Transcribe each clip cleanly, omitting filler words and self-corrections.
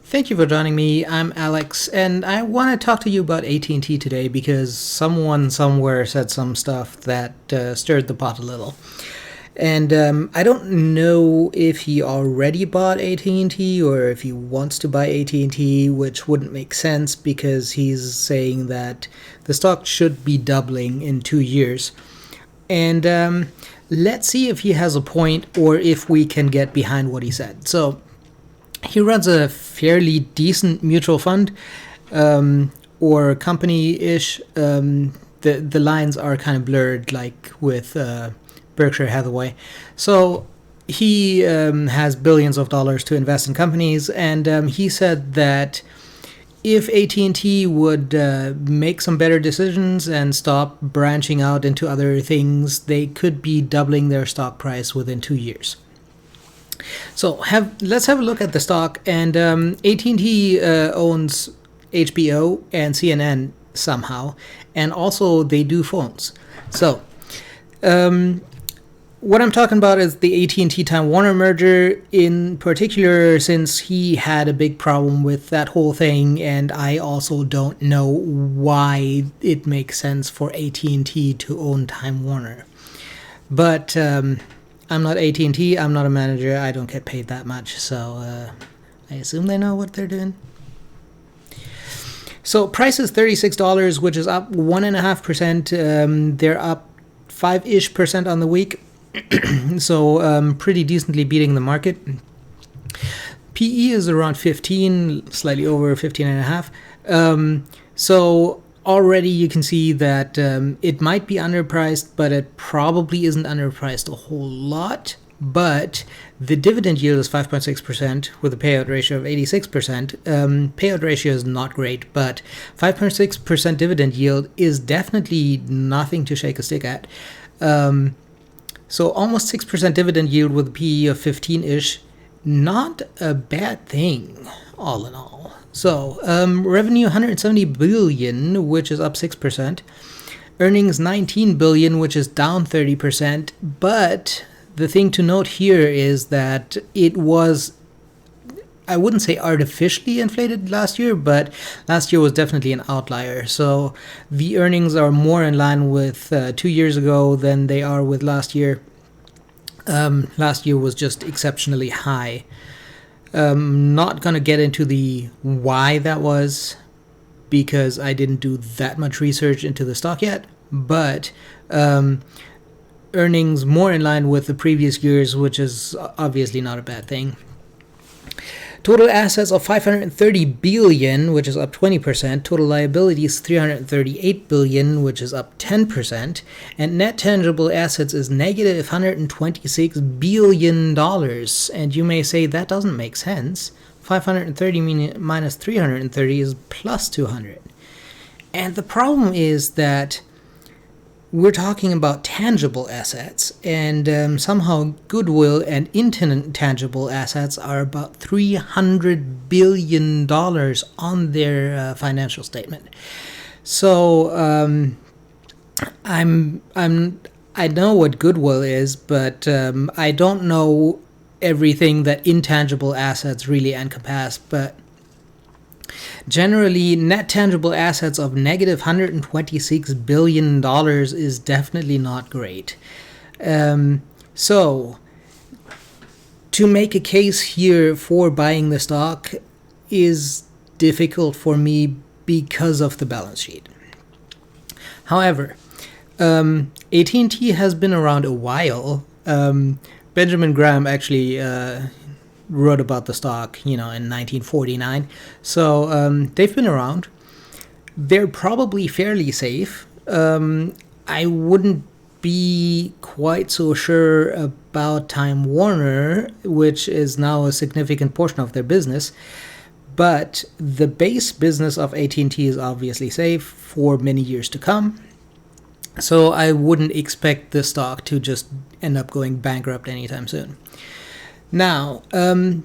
Thank you for joining me. I'm Alex, and I want to talk to you about AT&T today because someone somewhere said some stuff that stirred the pot a little. And I don't know if he already bought AT&T or if he wants to buy AT&T, which wouldn't make sense because he's saying that the stock should be doubling in 2 years. And let's see if he has a point or if we can get behind what he said. So he runs a fairly decent mutual fund or company-ish. The lines are kind of blurred, like with Berkshire Hathaway. So he has billions of dollars to invest in companies, and he said that if AT&T would make some better decisions and stop branching out into other things, they could be doubling their stock price within 2 years. So let's have a look at the stock. And AT&T owns HBO and CNN somehow, and also they do phones. So what I'm talking about is the AT&T Time Warner merger, in particular, since he had a big problem with that whole thing, and I also don't know why it makes sense for AT&T to own Time Warner. But I'm not AT&T, I'm not a manager, I don't get paid that much, so I assume they know what they're doing. So price is $36, which is up 1.5%. They're up 5-ish% on the week, so pretty decently beating the market. PE is around 15, slightly over 15.5. So already you can see that it might be underpriced, but it probably isn't underpriced a whole lot. But the dividend yield is 5.6% with a payout ratio of 86%. Payout ratio is not great, but 5.6% dividend yield is definitely nothing to shake a stick at. So almost 6% dividend yield with a PE of 15-ish. Not a bad thing, all in all. So, revenue 170 billion, which is up 6%. Earnings 19 billion, which is down 30%. But the thing to note here is that it was, I wouldn't say artificially inflated last year, but last year was definitely an outlier. So the earnings are more in line with 2 years ago than they are with last year. Last year was just exceptionally high. Not going to get into the why that was because I didn't do that much research into the stock yet, but earnings more in line with the previous years, which is obviously not a bad thing. Total assets of 530 billion, which is up 20%. Total liabilities 338 billion, which is up 10%. And net tangible assets is negative 126 billion dollars. And you may say that doesn't make sense. 530 minus 330 is plus 200. And the problem is that we're talking about tangible assets, and somehow goodwill and intangible assets are about $300 billion on their financial statement. So I know what goodwill is, but I don't know everything that intangible assets really encompass. But generally, net tangible assets of negative $126 billion is definitely not great. So, to make a case here for buying the stock is difficult for me because of the balance sheet. However, AT&T has been around a while. Benjamin Graham actually wrote about the stock, in 1949. So they've been around. They're probably fairly safe. I wouldn't be quite so sure about Time Warner, which is now a significant portion of their business. But the base business of AT&T is obviously safe for many years to come. So I wouldn't expect the stock to just end up going bankrupt anytime soon. Now, the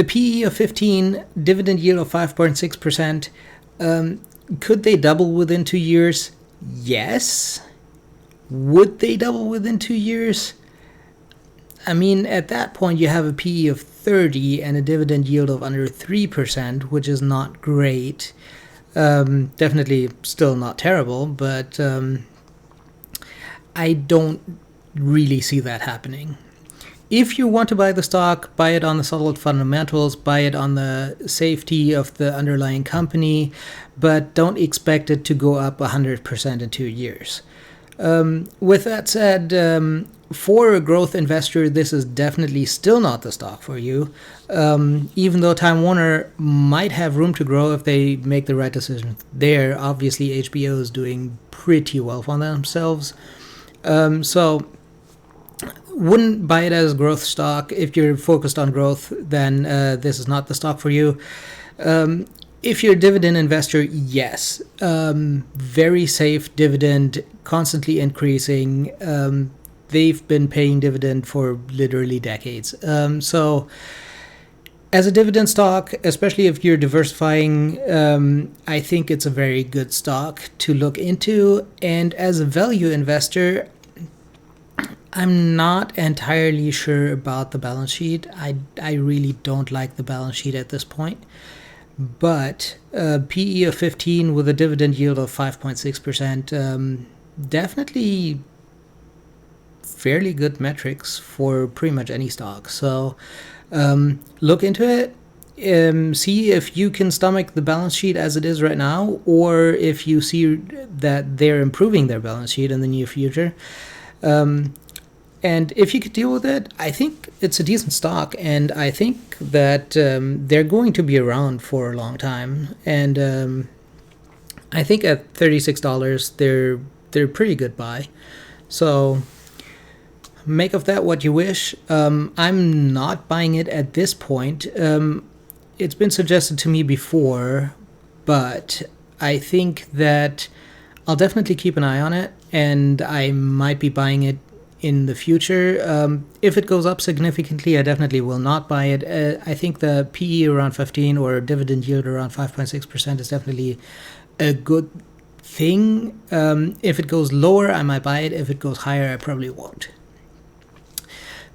PE of 15, dividend yield of 5.6%, could they double within 2 years? Yes. Would they double within 2 years? I mean, at that point, you have a PE of 30 and a dividend yield of under 3%, which is not great. Definitely still not terrible, but I don't really see that happening. If you want to buy the stock, buy it on the solid fundamentals, buy it on the safety of the underlying company, but don't expect it to go up 100% in 2 years. With that said, for a growth investor, this is definitely still not the stock for you. Even though Time Warner might have room to grow if they make the right decision there, obviously HBO is doing pretty well for themselves. So wouldn't buy it as growth stock. If you're focused on growth, then this is not the stock for you. If you're a dividend investor, yes. Very safe dividend, constantly increasing. They've been paying dividend for literally decades. So as a dividend stock, especially if you're diversifying, I think it's a very good stock to look into. And as a value investor, I'm not entirely sure about the balance sheet. I really don't like the balance sheet at this point. But PE of 15 with a dividend yield of 5.6%, definitely fairly good metrics for pretty much any stock. So look into it. See if you can stomach the balance sheet as it is right now, or if you see that they're improving their balance sheet in the near future. And if you could deal with it, I think it's a decent stock, and I think that they're going to be around for a long time. And I think at $36, they're pretty good buy. So make of that what you wish. I'm not buying it at this point. It's been suggested to me before, but I think that I'll definitely keep an eye on it, and I might be buying it in the future. If it goes up significantly, I definitely will not buy it. I think the PE around 15 or dividend yield around 5.6% is definitely a good thing. If it goes lower, I might buy it. If it goes higher, I probably won't.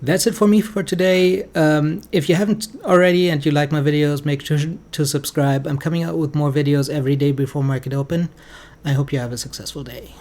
That's it for me for today. If you haven't already and you like my videos, make sure to subscribe. I'm coming out with more videos every day before market open. I hope you have a successful day.